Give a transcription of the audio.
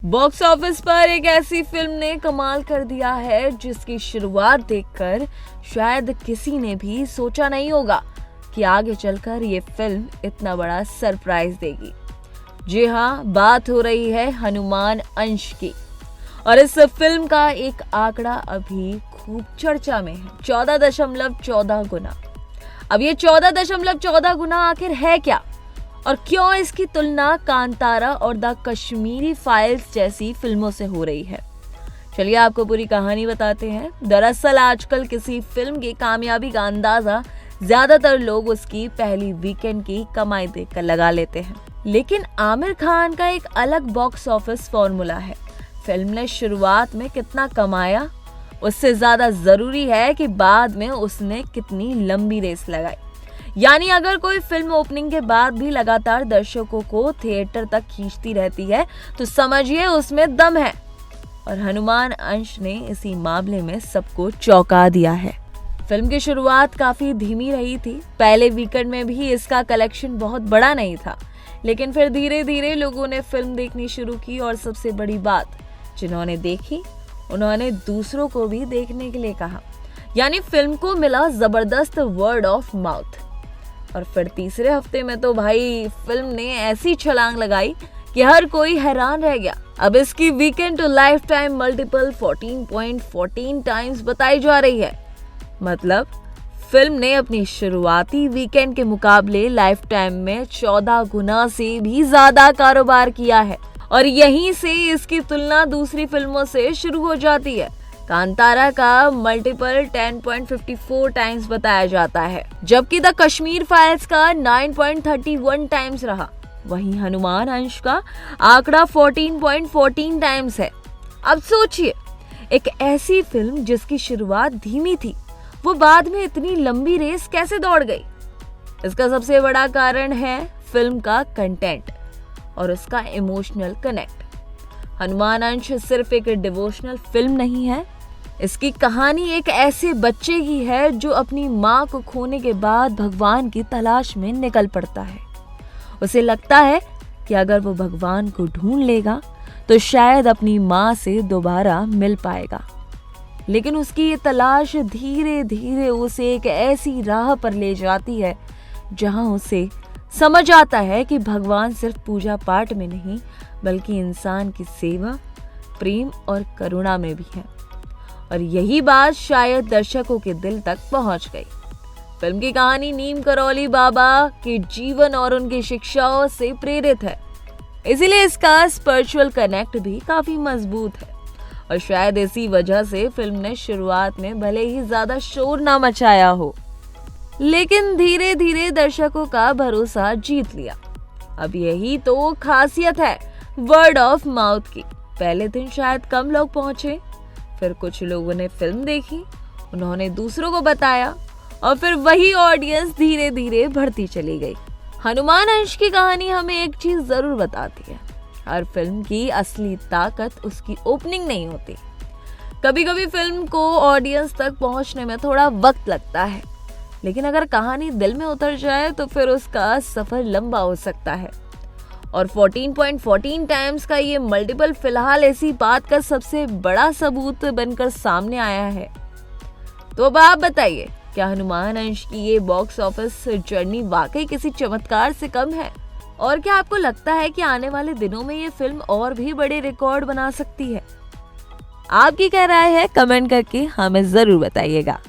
Box office पर एक ऐसी फिल्म ने कमाल कर दिया है जिसकी शुरुआत देखकर शायद किसी ने भी सोचा नहीं होगा कि आगे चलकर ये फिल्म इतना बड़ा सरप्राइज देगी। जी हाँ, बात हो रही है हनुमान अंश की। और इस फिल्म का एक आंकड़ा अभी खूब चर्चा में है, 14.14 गुना। अब ये 14.14 गुना आखिर है क्या, और क्यों इसकी तुलना कांतारा और द कश्मीरी फाइल्स जैसी फिल्मों से हो रही है? चलिए आपको पूरी कहानी बताते हैं। दरअसल आजकल किसी फिल्म की कामयाबी का अंदाजा ज्यादातर लोग उसकी पहली वीकेंड की कमाई देखकर लगा लेते हैं, लेकिन आमिर खान का एक अलग बॉक्स ऑफिस फॉर्मूला है। फिल्म ने शुरुआत में कितना कमाया, उससे ज्यादा जरूरी है कि बाद में उसने कितनी लंबी रेस लगाई। यानी अगर कोई फिल्म ओपनिंग के बाद भी लगातार दर्शकों को थिएटर तक खींचती रहती है तो समझिए उसमें दम है। और हनुमान अंश ने इसी मामले में सबको चौंका दिया है। फिल्म की शुरुआत काफी धीमी रही थी। पहले वीकेंड में भी इसका कलेक्शन बहुत बड़ा नहीं था, लेकिन फिर धीरे धीरे लोगों ने फिल्म देखनी शुरू की और सबसे बड़ी बात, जिन्होंने देखी उन्होंने दूसरों को भी देखने के लिए कहा। यानी फिल्म को मिला जबरदस्त वर्ड ऑफ माउथ। और फिर तीसरे हफ्ते में तो भाई फिल्म ने ऐसी छलांग लगाई कि हर कोई हैरान रह गया। अब इसकी weekend to life time multiple 14.14 times बताई जा रही है। मतलब फिल्म ने अपनी शुरुआती वीकेंड के मुकाबले लाइफ टाइम में 14 गुना से भी ज्यादा कारोबार किया है। और यहीं से इसकी तुलना दूसरी फिल्मों से शुरू हो जाती है। कांतारा का मल्टीपल 10.54 टाइम्स बताया जाता है, जबकि द कश्मीर फाइल्स का 9.31 टाइम्स रहा। वहीं हनुमान अंश का आंकड़ा 14.14 टाइम्स है। अब सोचिए, एक ऐसी फिल्म जिसकी शुरुआत धीमी थी, वो बाद में इतनी लंबी रेस कैसे दौड़ गई? इसका सबसे बड़ा कारण है फिल्म का कंटेंट और उसका इमोशनल कनेक्ट। हनुमान अंश सिर्फ एक डिवोशनल फिल्म नहीं है, इसकी कहानी एक ऐसे बच्चे की है जो अपनी माँ को खोने के बाद भगवान की तलाश में निकल पड़ता है। उसे लगता है कि अगर वो भगवान को ढूंढ लेगा तो शायद अपनी माँ से दोबारा मिल पाएगा। लेकिन उसकी ये तलाश धीरे धीरे उसे एक ऐसी राह पर ले जाती है जहां उसे समझ आता है कि भगवान सिर्फ पूजा पाठ में नहीं बल्कि इंसान की सेवा, प्रेम और करुणा में भी है। और यही बात शायद दर्शकों के दिल तक पहुंच गई। फिल्म की कहानी नीम करौली बाबा के जीवन और उनकी शिक्षाओं से प्रेरित है, इसीलिए इसका स्पिरिचुअल कनेक्ट भी काफी मजबूत है। और शायद इसी वजह से फिल्म ने शुरुआत में भले ही ज्यादा शोर ना मचाया हो, लेकिन धीरे धीरे दर्शकों का भरोसा जीत लिया। अब यही तो खासियत है वर्ड ऑफ माउथ की। पहले दिन शायद कम लोग पहुंचे, फिर कुछ लोगों ने फिल्म देखी, उन्होंने दूसरों को बताया और फिर वही ऑडियंस धीरे धीरे बढ़ती चली गई। हनुमान अंश की कहानी हमें एक चीज जरूर बताती है, हर फिल्म की असली ताकत उसकी ओपनिंग नहीं होती। कभी कभी फिल्म को ऑडियंस तक पहुंचने में थोड़ा वक्त लगता है, लेकिन अगर कहानी दिल में उतर जाए तो फिर उसका सफर लंबा हो सकता है। और 14.14 टाइम्स का ये मल्टीपल फिलहाल ऐसी बात का सबसे बड़ा सबूत बनकर सामने आया है। तो अब आप बताइए, क्या हनुमान अंश की ये बॉक्स ऑफिस जर्नी वाकई किसी चमत्कार से कम है? और क्या आपको लगता है कि आने वाले दिनों में ये फिल्म और भी बड़े रिकॉर्ड बना सकती है? आपकी क्या राय है? कमेंट करके हमें जरूर बताइएगा।